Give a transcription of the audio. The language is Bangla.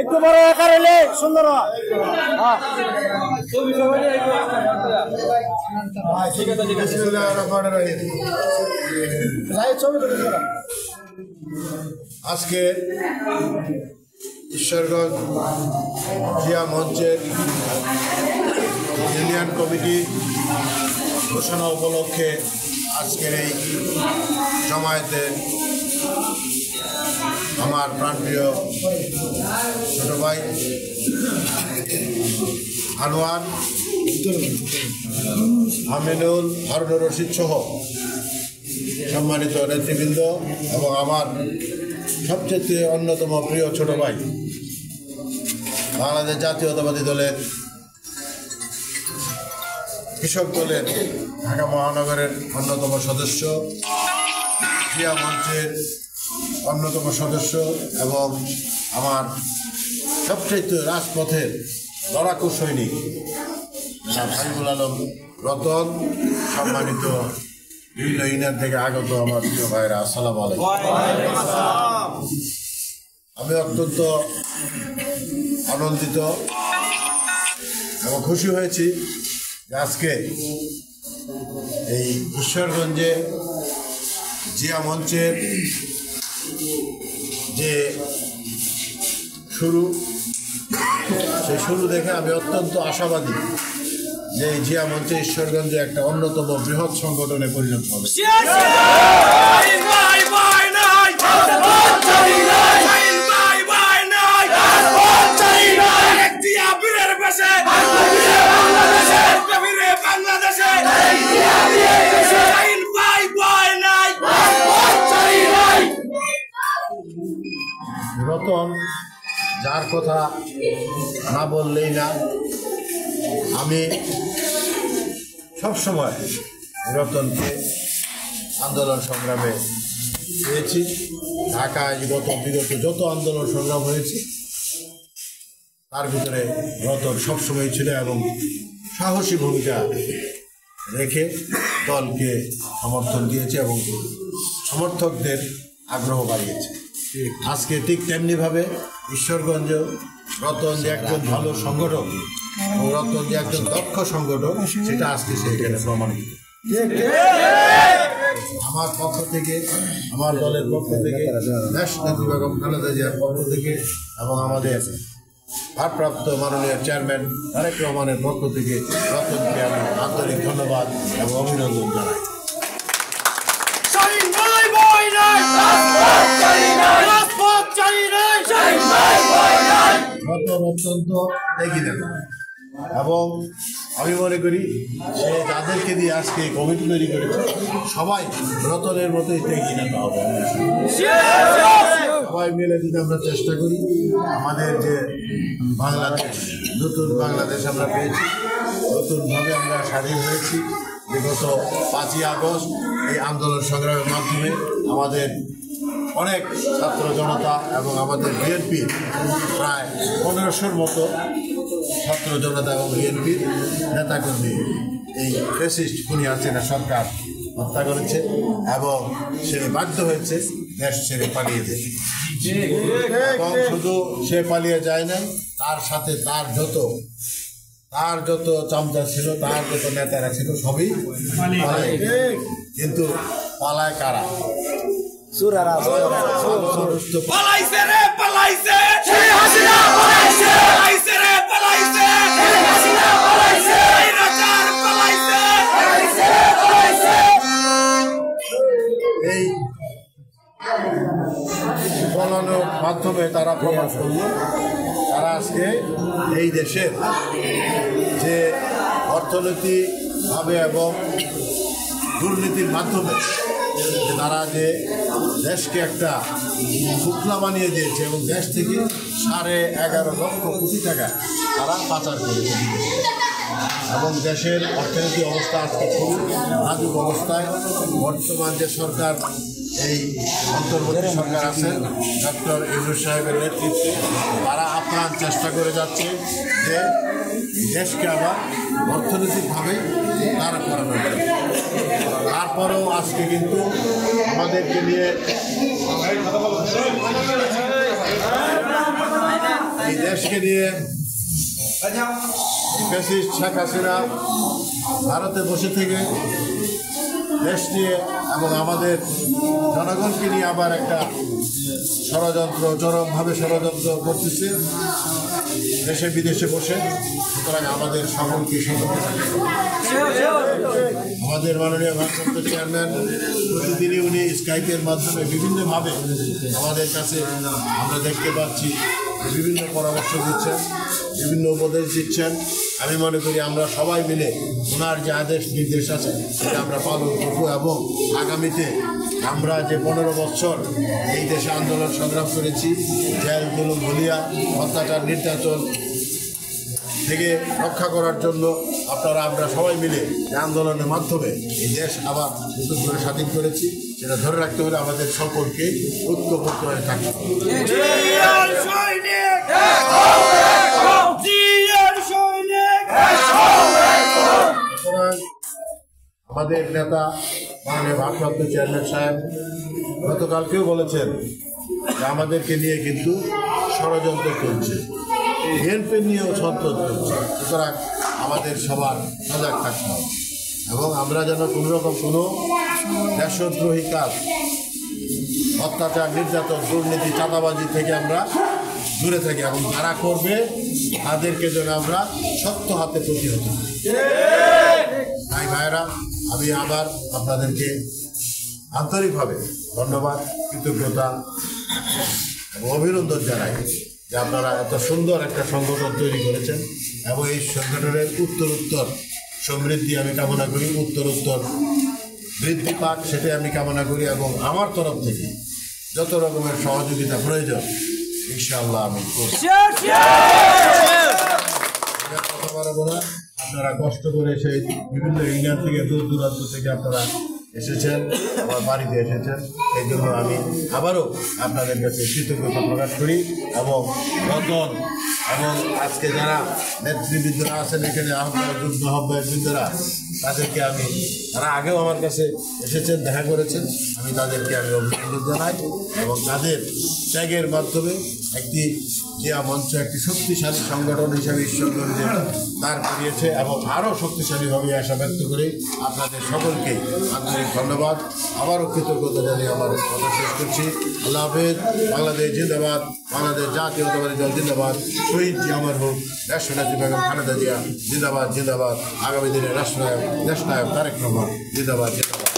একটু বড় আকার হলে সুন্দর আজকে ঈশ্বরগঞ্জ জিয়া মঞ্চের ইউনিয়ন কমিটি ঘোষণা উপলক্ষে আজকের এই জমায়েতে আমার প্রাণপ্রিয় ছোট ভাই আনোয়ার, আমিনুল, হারুন রশিদ সহ সম্মানিত নেতৃবৃন্দ এবং আমার সবচেয়ে অন্যতম প্রিয় ছোট ভাই বাংলাদেশ জাতীয়তাবাদী দলের কৃষক দলের ঢাকা মহানগরের অন্যতম সদস্য, ক্রিয়া মঞ্চের অন্যতম সদস্য এবং আমার সবচেয়ে রাজপথের লড়াকু সৈনিক হাবিবুল আলম রতন, সম্মানিত বিভিন্ন ইউনিয়ন থেকে আগত আমার প্রিয় ভাইরা, আসসালামু আলাইকুম। আমি অত্যন্ত আনন্দিত এবং খুশি হয়েছি যে আজকে এই ঈশ্বরগঞ্জে জিয়া মঞ্চের যে সেই শুরু দেখে আমি অত্যন্ত আশাবাদী যে এই জিয়া মঞ্চে ঈশ্বরগঞ্জে একটা অন্যতম বৃহৎ সংগঠনে পরিণত হবে। রতন যার কথা না বললেই না, আমি সবসময় রতনকে আন্দোলন সংগ্রামে পেয়েছি। ঢাকায় বিগত যত আন্দোলন সংগ্রাম হয়েছে তার ভিতরে রতন সবসময় ছিল এবং সাহসী ভূমিকা রেখে দলকে সমর্থন দিয়েছে এবং সমর্থকদের আগ্রহ বাড়িয়েছে। আজকে ঠিক তেমনিভাবে ঈশ্বরগঞ্জ রতন যে একজন ভালো সংগঠক এবং রতন যে একজন দক্ষ সংগঠক, সেটা আজকে সেখানে প্রমাণিত। আমার পক্ষ থেকে, আমার দলের পক্ষ থেকে, দেশ নেত্রী বেগম খালেদা জিয়ার পক্ষ থেকে এবং আমাদের ভারপ্রাপ্ত মাননীয় চেয়ারম্যান তারেক রহমানের পক্ষ থেকে রতনকে আমি আন্তরিক ধন্যবাদ এবং অভিনন্দন জানাই। অত্যন্ত এগিয়ে নেতা এবং আমি মনে করি সে যাদেরকে দিয়ে আজকে কমিটি তৈরি করেছে সবাই রতনের মতোই এগিয়ে নেতা হবে। সবাই মিলে যদি আমরা চেষ্টা করি, আমাদের যে বাংলাদেশ, নতুন বাংলাদেশ আমরা পেয়েছি, নতুনভাবে আমরা স্বাধীন হয়েছি। বিগত 5ই আগস্ট এই আন্দোলন সংগ্রামের মাধ্যমে আমাদের অনেক ছাত্র জনতা এবং আমাদের বিএনপির প্রায় 1500-র মতো ছাত্র জনতা এবং বিএনপির নেতাকর্মী এই ফ্যাসিস্ট খুনি হাসিনা সরকার হত্যা করেছে এবং সে বাধ্য হয়েছে দেশ ছেড়ে পালিয়ে যেতে। এবং শুধু সে পালিয়ে যায় নাই, তার সাথে তার যত চামচা ছিল, তার যত নেতারা ছিল সবই পালায়। কিন্তু পালায় কারা? এই পলানোর মাধ্যমে তারা প্রমাণ করল তারা আজকে এই দেশের যে অর্থনৈতিকভাবে এবং দুর্নীতির মাধ্যমে তারা যে দেশকে একটা শুক্লা বানিয়ে দিয়েছে এবং দেশ থেকে 11.5 লক্ষ কোটি টাকা তারা পাচার করেছে এবং দেশের অর্থনৈতিক অবস্থা আজকে খুব নাজুক অবস্থায়। বর্তমান যে সরকার, এই অন্তর্বর্তী সরকার আছেন ডক্টর ইউনূস সাহেবের নেতৃত্বে, তারা আপ্রাণ চেষ্টা করে যাচ্ছে যে দেশকে আবার অর্থনৈতিকভাবে দাঁড় করানো যায়। তারপরেও আজকে কিন্তু আমাদেরকে নিয়ে এই দেশকে নিয়ে ফ্যাসিস্ট শেখ হাসিনা ভারতে বসে থেকে দেশ নিয়ে এবং আমাদের জনগণকে নিয়ে আবার একটা ষড়যন্ত্র চরমভাবে ষড়যন্ত্র করতেছে দেশে বিদেশে বসে। সুতরাং আমাদের সকলকে সতর্ক থাকতে হবে। আমাদের মাননীয় ভারপ্রাপ্ত চেয়ারম্যান প্রতিদিনই উনি স্কাইপের মাধ্যমে বিভিন্নভাবে আমাদের কাছে আমরা দেখতে পাচ্ছি বিভিন্ন পরামর্শ দিচ্ছেন, বিভিন্ন উপদেশ দিচ্ছেন। আমি মনে করি আমরা সবাই মিলে ওনার যে আদেশ নির্দেশ আছে সেটা আমরা পালন করব এবং আগামীতে আমরা যে 15 বছর এই দেশে আন্দোলন সংগ্রাম করেছি, জেল জুলুম ভুলিয়া অত্যাচার নির্যাতন থেকে রক্ষা করার জন্য আমরা সবাই মিলে এই আন্দোলনের মাধ্যমে এই দেশ আবার নতুন করে স্বাধীন করেছি, সেটা ধরে রাখতে হলে আমাদের সকলকে ঐক্যবদ্ধ হয়ে থাকতে হবে। আমাদের নেতা মাননীয় ভারপ্রাপ্ত চেয়ারম্যান সাহেব গতকালকেও বলেছেন যে আমাদেরকে নিয়ে কিন্তু ষড়যন্ত্র চলছে, বিএনপি নিয়েও ষড়যন্ত্র চলছে। সুতরাং আমাদের সবার সজাগ থাকতে হবে এবং আমরা যেন কোনোরকম কোনো দেশদ্রোহী কাজ, অত্যাচার নির্যাতন দুর্নীতি চাঁদাবাজি থেকে আমরা দূরে থাকি এবং যারা করবে তাদেরকে যেন আমরা শক্ত হাতে প্রতিহত করি। তাই ভাইয়েরা, আমি আবার আপনাদেরকে আন্তরিকভাবে ধন্যবাদ, কৃতজ্ঞতা এবং অভিনন্দন জানাই যে আপনারা এত সুন্দর একটা সংগঠন তৈরি করেছেন এবং এই সংগঠনের উত্তরোত্তর সমৃদ্ধি আমি কামনা করি, উত্তরোত্তর বৃদ্ধি পাক সেটাই আমি কামনা করি এবং আমার তরফ থেকে যত রকমের সহযোগিতা প্রয়োজন ইনশাআল্লাহ আমি করব। কথা বলবো না, আপনারা কষ্ট করে সেই বিভিন্ন ইউনিয়ন থেকে দূর দূরান্ত থেকে আপনারা এসেছেন, আমার বাড়িতে এসেছেন, এই জন্য আমি আবারও আপনাদের কাছে কৃতজ্ঞতা প্রকাশ করি এবং রতন এবং আজকে যারা নেতৃবৃন্দরা আছেন এখানে যুগ্ম আহ্বায়কবৃন্দরা তাদেরকে তারা আগেও আমার কাছে এসেছেন, দেখা করেছেন, আমি তাদেরকে অভিনন্দন জানাই এবং তাদের ত্যাগের মাধ্যমে একটি জিয়া মঞ্চ একটি শক্তিশালী সংগঠন হিসাবে ঈশ্বরগঞ্জে দাঁড় করিয়েছে এবং আরও শক্তিশালীভাবে আশা ব্যক্ত করে আপনাদের সকলকে আন্তরিক ধন্যবাদ, আবারও কৃতজ্ঞতা জানিয়ে আমার কথা শেষ করছি। আল্লাহ হাফেজ। বাংলাদেশ জিন্দাবাদ, বাংলাদেশ জাতীয়তাবাদী দল জিন্দাবাদ, শহীদ জি আমার হোক, রাষ্ট্রনেত্রী বেগম খালেদা জিয়া জিন্দাবাদ জিন্দাবাদ, আগামী দিনের রাষ্ট্রনায়ক দেশনায়ক তারেক রহমান জিন্দাবাদ জিন্দাবাদ।